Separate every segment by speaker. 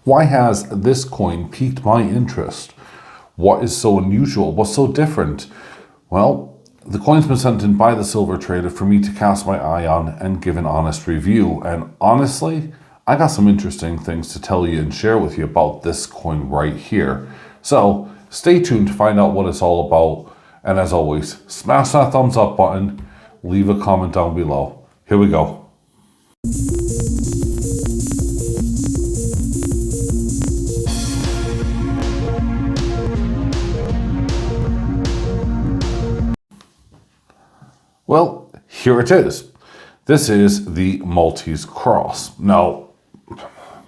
Speaker 1: Why has this coin piqued my interest? What is so unusual? What's so different? Well, the coin's been sent in by the silver trader for me to cast my eye on and give an honest review. And honestly, I got some interesting things to tell you and share with you about this coin right here. So stay tuned to find out what it's all about. And as always, smash that thumbs up button, leave a comment down below. Here we go. Well, here it is. This is the Maltese cross. Now,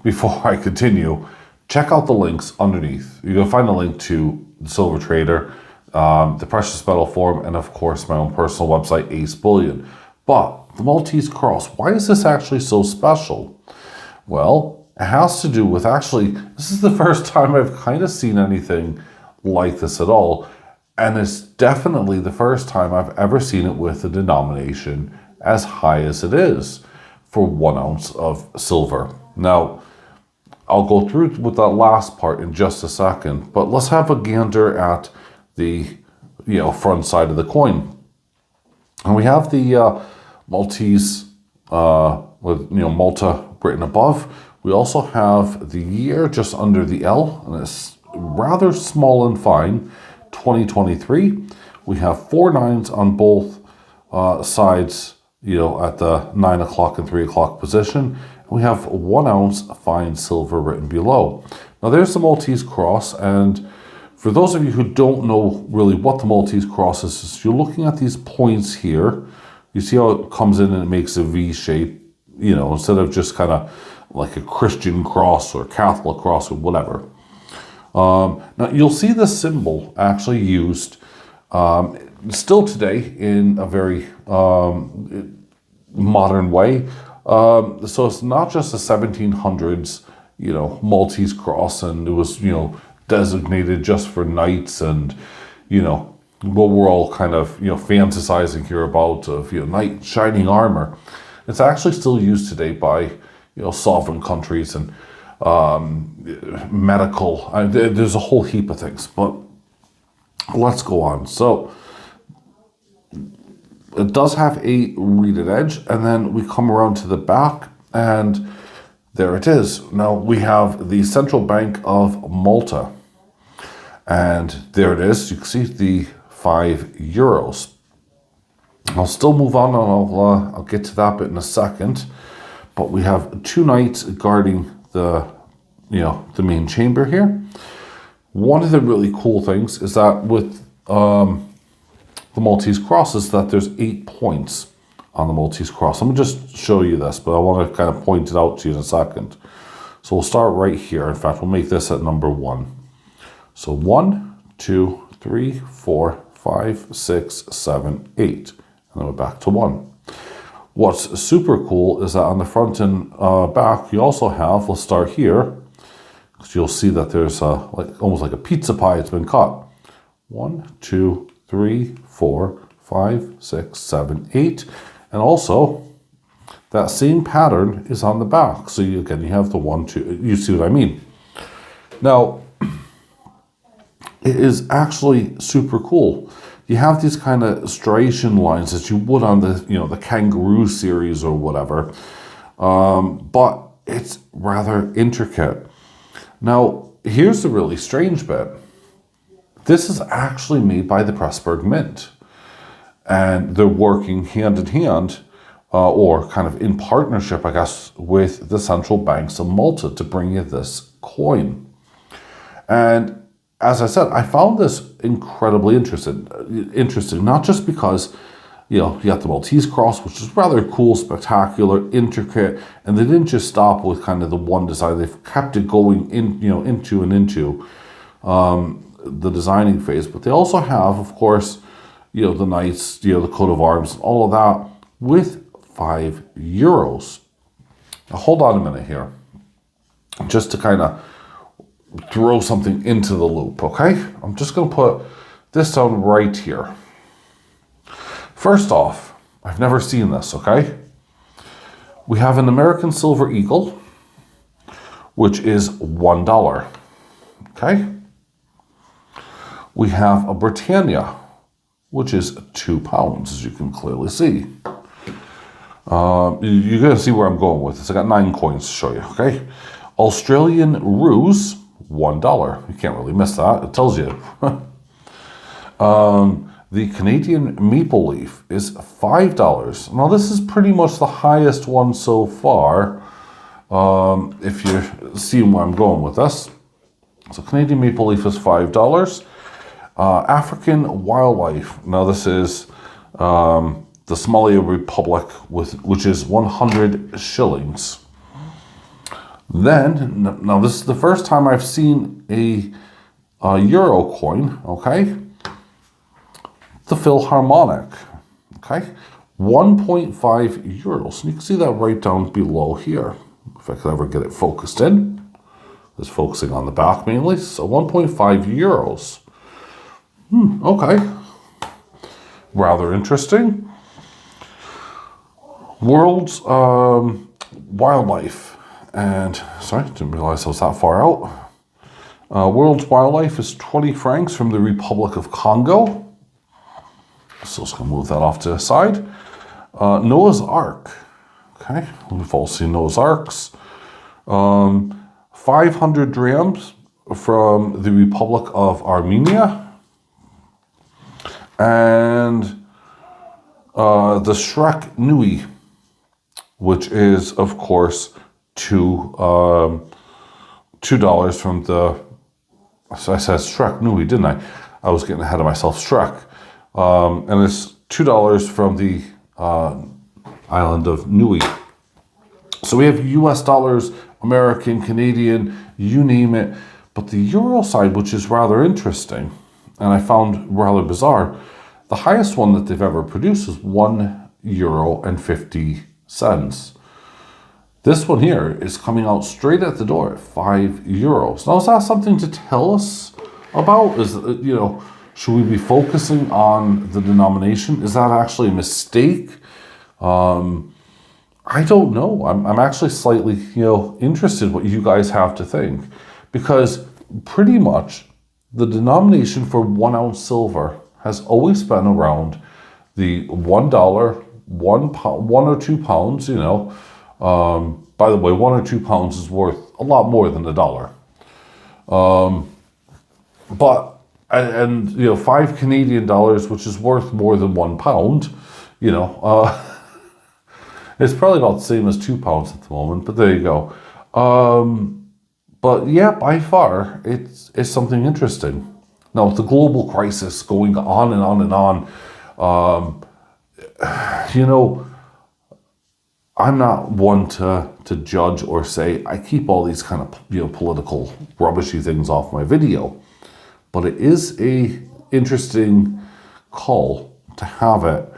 Speaker 1: before I continue, check out the links underneath. You're gonna find a link to the Silver Trader, the Precious Metal Forum, and of course my own personal website, AceBullion. But the Maltese cross, why is this actually so special? Well, it has to do with this is the first time I've kind of seen anything like this at all. And it's definitely the first time I've ever seen it with a denomination as high as it is for 1 ounce of silver. Now, I'll go through with that last part in just a second, but let's have a gander at the front side of the coin. And we have the Maltese with Malta written above. We also have the year just under the L, and it's rather small and fine, 2023. We have 4 nines on both sides, at the 9 o'clock and 3 o'clock position. We have 1 ounce fine silver written below. Now there's the Maltese cross, and for those of you who don't know really what the Maltese cross is, you're looking at these points here. You see how it comes in and it makes a V shape, instead of just kind of like a Christian cross or Catholic cross or whatever. Now you'll see the symbol actually used still today in a very modern way. So it's not just a 1700s, Maltese cross, and it was, designated just for knights and, what we're all kind of, fantasizing here about of, knight shining armor. It's actually still used today by, sovereign countries and medical. There's a whole heap of things, but let's go on. So it does have a reeded edge, and then we come around to the back, and there it is. Now we have the Central Bank of Malta, and there it is. You can see the 5 euros. I'll still move on, and I'll get to that bit in a second. But we have 2 knights guarding the main chamber here. One of the really cool things is that with the Maltese cross is that there's 8 points on the Maltese cross. Let me just show you this, but I want to kind of point it out to you in a second. So we'll start right here. In fact, we'll make this at number 1. So 1, 2, 3, 4, 5, 6, 7, 8. And then we're back to 1. What's super cool is that on the front and back, you also have, let's start here, because you'll see that there's almost like a pizza pie. It's been cut. 1, 2, 3, 4, 5, 6, 7, 8. And also, that same pattern is on the back. So you have the 1, 2, you see what I mean. Now, it is actually super cool. You have these kind of striation lines that you would on the, the kangaroo series or whatever. But it's rather intricate. Now, here's the really strange bit. This is actually made by the Pressburg Mint. And they're working hand in hand, or kind of in partnership, I guess, with the central banks of Malta to bring you this coin. And as I said, I found this incredibly interesting, not just because, you got the Maltese cross, which is rather cool, spectacular, intricate, and they didn't just stop with kind of the one design. They've kept it going into the designing phase, but they also have, of course, the knights, the coat of arms, all of that with 5 euros. Now, hold on a minute here, just to kind of throw something into the loop, okay? I'm just going to put this down right here. First off, I've never seen this, okay? We have an American silver eagle. which is $1. Okay. We have a Britannia, which is £2, as you can clearly see. You're going to see where I'm going with this. I got 9 coins to show you, okay? Australian Ruse, $1. You can't really miss that. It tells you. The Canadian Maple Leaf is $5. Now, this is pretty much the highest one so far, if you're seeing where I'm going with this. So Canadian Maple Leaf is $5. African Wildlife. Now, this is the Somalia Republic, which is 100 shillings. Then, now this is the first time I've seen a euro coin, okay? The Philharmonic, okay? 1.5 euros. And you can see that right down below here. If I could ever get it focused in. It's focusing on the back mainly. So 1.5 euros. Okay. Rather interesting. World's Wildlife. And, sorry, didn't realize I was that far out. World's Wildlife is 20 francs from the Republic of Congo. So just going to move that off to the side. Noah's Ark. Okay, we've all seen Noah's Arks. 500 drams from the Republic of Armenia. And the Shrek Nui, which is, of course, $2 from the, so I said Shrek Nui, didn't I? I was getting ahead of myself, Shrek. And it's $2 from the island of Nui. So we have US dollars, American, Canadian, you name it. But the euro side, which is rather interesting, and I found rather bizarre, the highest one that they've ever produced is €1.50. This one here is coming out straight at the door at €5. Now, is that something to tell us about? Is, you know, should we be focusing on the denomination? Is that actually a mistake? I don't know. I'm actually slightly, interested what you guys have to think, because pretty much the denomination for 1 ounce silver has always been around the $1, 1 or 2 pounds, by the way, 1 or 2 pounds is worth a lot more than $1. But 5 Canadian dollars, which is worth more than 1 pound, it's probably about the same as 2 pounds at the moment, but there you go. But yeah, by far, it's something interesting. Now, with the global crisis going on and on and on, I'm not one to judge or say. I keep all these kind of political rubbishy things off my video, but it is a interesting call to have it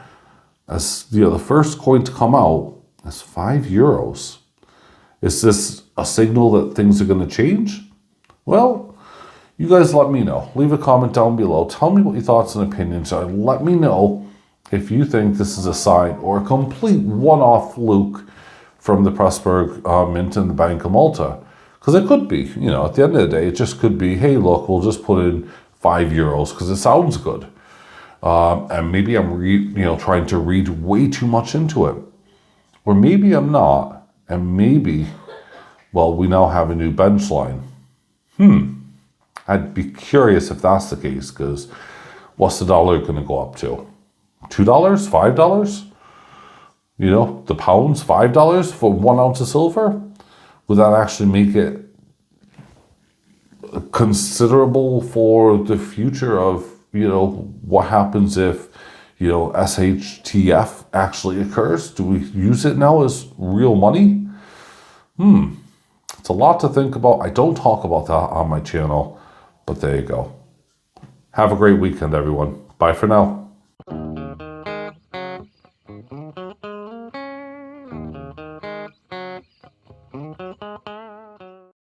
Speaker 1: as the first coin to come out is €5. Is this a signal that things are going to change? Well, you guys let me know. Leave a comment down below. Tell me what your thoughts and opinions are. Let me know if you think this is a sign or a complete one-off fluke from the Pressburg Mint and the Bank of Malta. Because it could be, at the end of the day, it just could be, hey, look, we'll just put in €5 because it sounds good. And maybe I'm trying to read way too much into it. Or maybe I'm not. And maybe, well, we now have a new bench line. I'd be curious if that's the case, because what's the dollar going to go up to? $2? $5? The pounds, $5 for 1 ounce of silver? Would that actually make it considerable for the future of, what happens if, SHTF actually occurs? Do we use it now as real money? It's a lot to think about. I don't talk about that on my channel, but there you go. Have a great weekend, everyone. Bye for now.